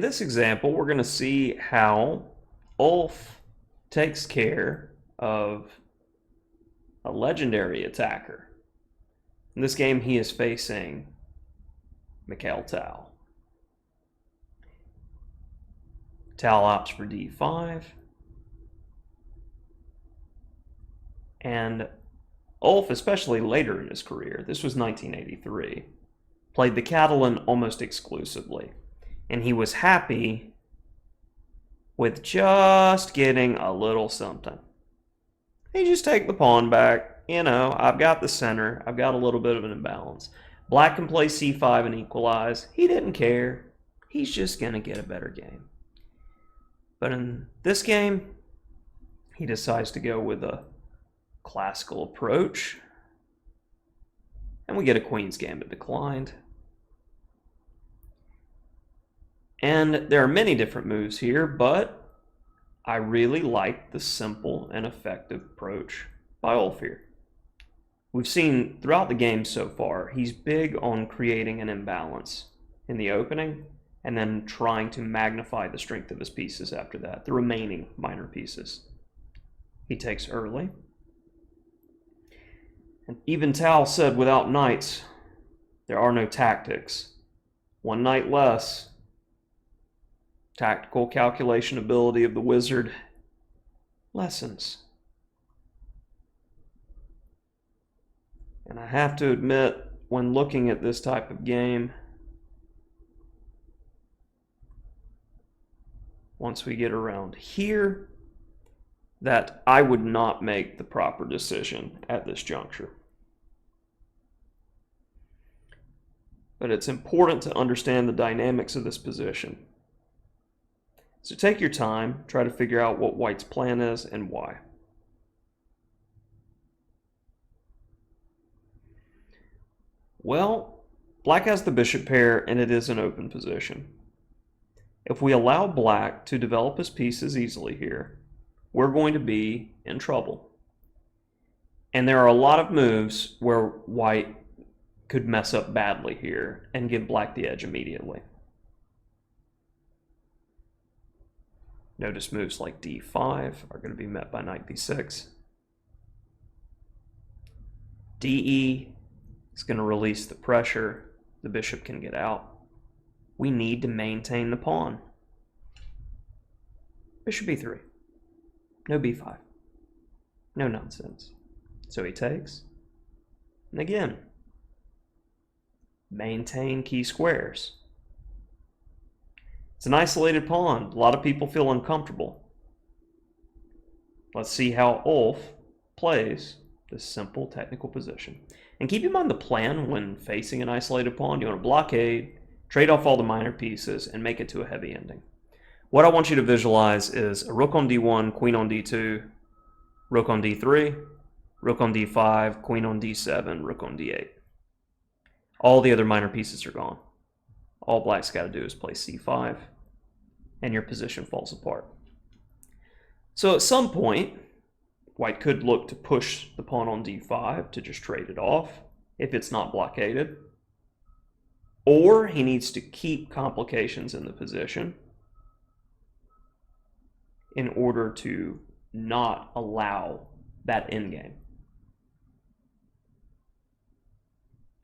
In this example, we're going to see how Ulf takes care of a legendary attacker. In this game, he is facing Mikhail Tal. Tal opts for d5. And Ulf, especially later in his career, this was 1983, played the Catalan almost exclusively. And he was happy with just getting a little something. You just take the pawn back. You know, I've got the center. I've got a little bit of an imbalance. Black can play c5 and equalize. He didn't care. He's just going to get a better game. But in this game, he decides to go with a classical approach. And we get a Queen's Gambit declined. And there are many different moves here, but I really like the simple and effective approach by Ulf here. We've seen throughout the game so far, he's big on creating an imbalance in the opening and then trying to magnify the strength of his pieces after that, the remaining minor pieces. He takes early. And even Tal said, without knights, there are no tactics. One knight less. Tactical calculation ability of the wizard lessens. And I have to admit, when looking at this type of game, once we get around here, that I would not make the proper decision at this juncture. But it's important to understand the dynamics of this position. So take your time, try to figure out what White's plan is and why. Well, Black has the bishop pair and it is an open position. If we allow Black to develop his pieces easily here, we're going to be in trouble. And there are a lot of moves where White could mess up badly here and give Black the edge immediately. Notice moves like d5 are going to be met by knight b6. de is going to release the pressure. The bishop can get out. We need to maintain the pawn. Bishop b3. No b5. No nonsense. So he takes. And again, maintain key squares. It's an isolated pawn. A lot of people feel uncomfortable. Let's see how Ulf plays this simple technical position. And keep in mind the plan when facing an isolated pawn. You want to blockade, trade off all the minor pieces, and make it to a heavy ending. What I want you to visualize is a rook on d1, queen on d2, rook on d3, rook on d5, queen on d7, rook on d8. All the other minor pieces are gone. All Black's got to do is play c5, and your position falls apart. So at some point, White could look to push the pawn on d5 to just trade it off if it's not blockaded. Or he needs to keep complications in the position in order to not allow that endgame.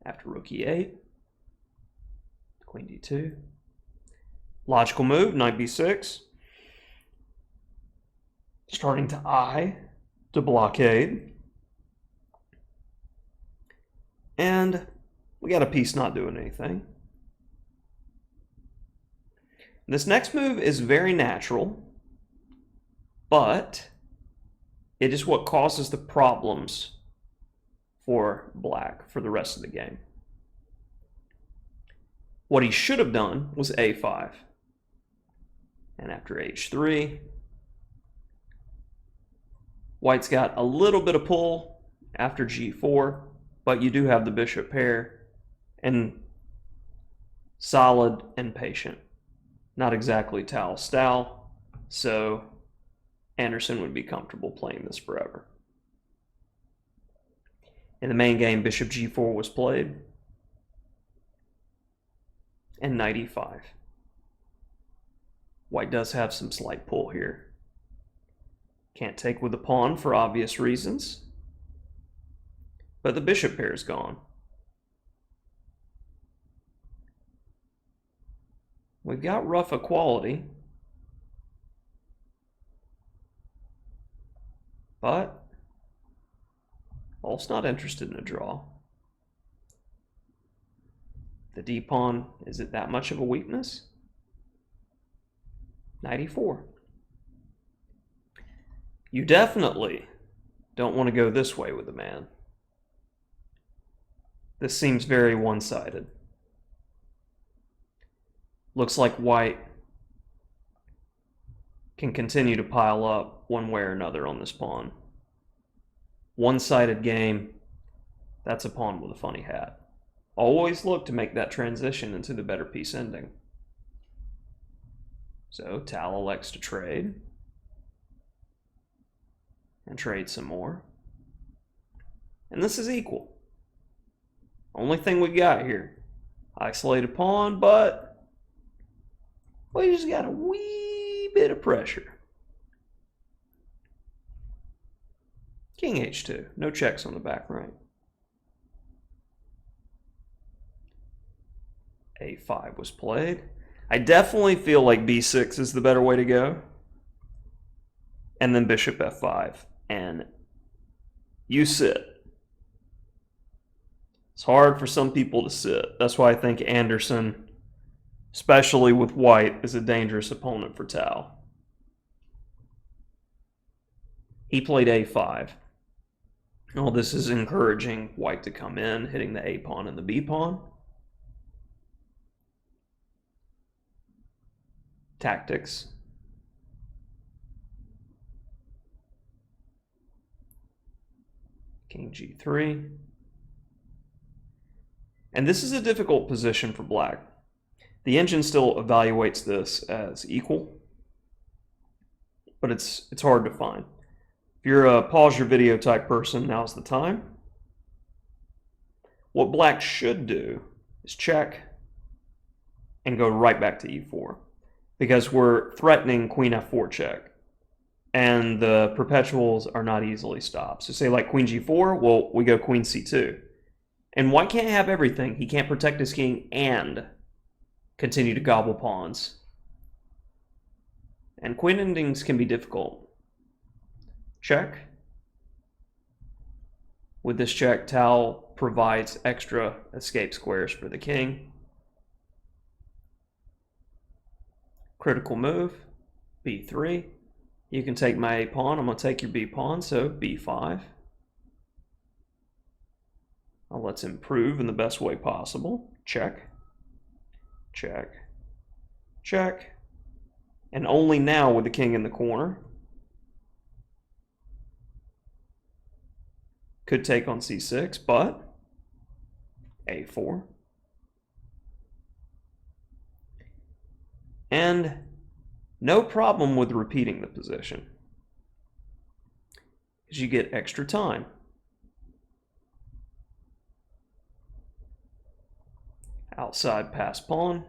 After rook e8, queen d2. Logical move, knight b6. Starting to eye to blockade. And we got a piece not doing anything. This next move is very natural, but it is what causes the problems for Black for the rest of the game. What he should have done was a5. And after h3, White's got a little bit of pull after g4, but you do have the bishop pair and solid and patient. Not exactly Tal style, so Andersson would be comfortable playing this forever. In the main game, bishop g4 was played, and knight e5. White does have some slight pull here. Can't take with the pawn for obvious reasons. But the bishop pair is gone. We've got rough equality. But Ulf's not interested in a draw. The d-pawn, is it that much of a weakness? Knight e4. You definitely don't want to go this way with the man. This seems very one-sided. Looks like white can continue to pile up one way or another on this pawn. One-sided game, that's a pawn with a funny hat. Always look to make that transition into the better piece ending. So Tal elects to trade. And trade some more. And this is equal. Only thing we got here. Isolated pawn, but we just got a wee bit of pressure. King h2. No checks on the back rank. a5 was played. I definitely feel like b6 is the better way to go. And then bishop f5. And you sit. It's hard for some people to sit. That's why I think Andersson, especially with white, is a dangerous opponent for Tal. He played a5. All this is encouraging white to come in, hitting the a pawn and the b pawn. Tactics. King g3. And this is a difficult position for black. The engine still evaluates this as equal, but it's hard to find. If you're a pause your video type person, now's the time. What black should do is check and go right back to e4, because we're threatening queen f4 check. And the perpetuals are not easily stopped. So say like queen g4, well, we go queen c2. And white can't have everything. He can't protect his king and continue to gobble pawns. And queen endings can be difficult. Check. With this check, Tal provides extra escape squares for the king. Critical move, b3. You can take my a pawn. I'm going to take your b pawn, so b5. Now let's improve in the best way possible. Check, check, check. And only now with the king in the corner. Could take on c6, but a4. And no problem with repeating the position, because you get extra time. Outside pass pawn.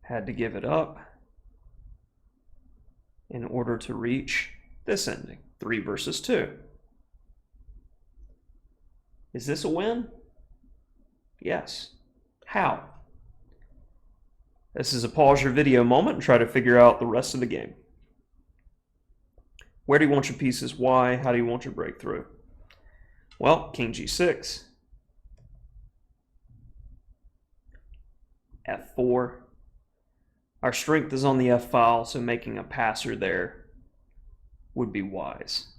Had to give it up in order to reach this ending, 3 versus 2. Is this a win? Yes. How? This is a pause your video moment and try to figure out the rest of the game. Where do you want your pieces? Why? How do you want your breakthrough? Well, king g6. f4. Our strength is on the f file, so making a passer there would be wise.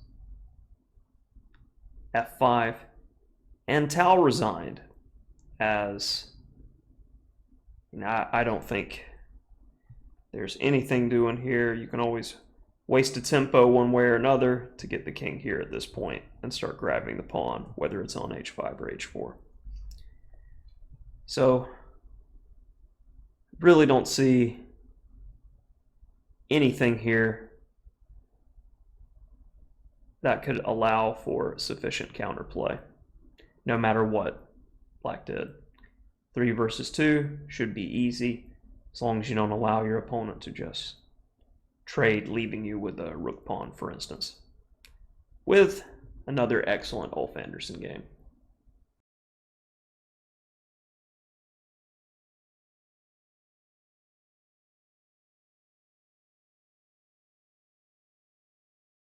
f5. And Tal resigned, as I don't think there's anything doing here. You can always waste a tempo one way or another to get the king here at this point and start grabbing the pawn, whether it's on h5 or h4. So really don't see anything here that could allow for sufficient counterplay, no matter what black did. 3 versus 2 should be easy, as long as you don't allow your opponent to just trade, leaving you with a rook pawn, for instance. With another excellent Ulf Andersson game.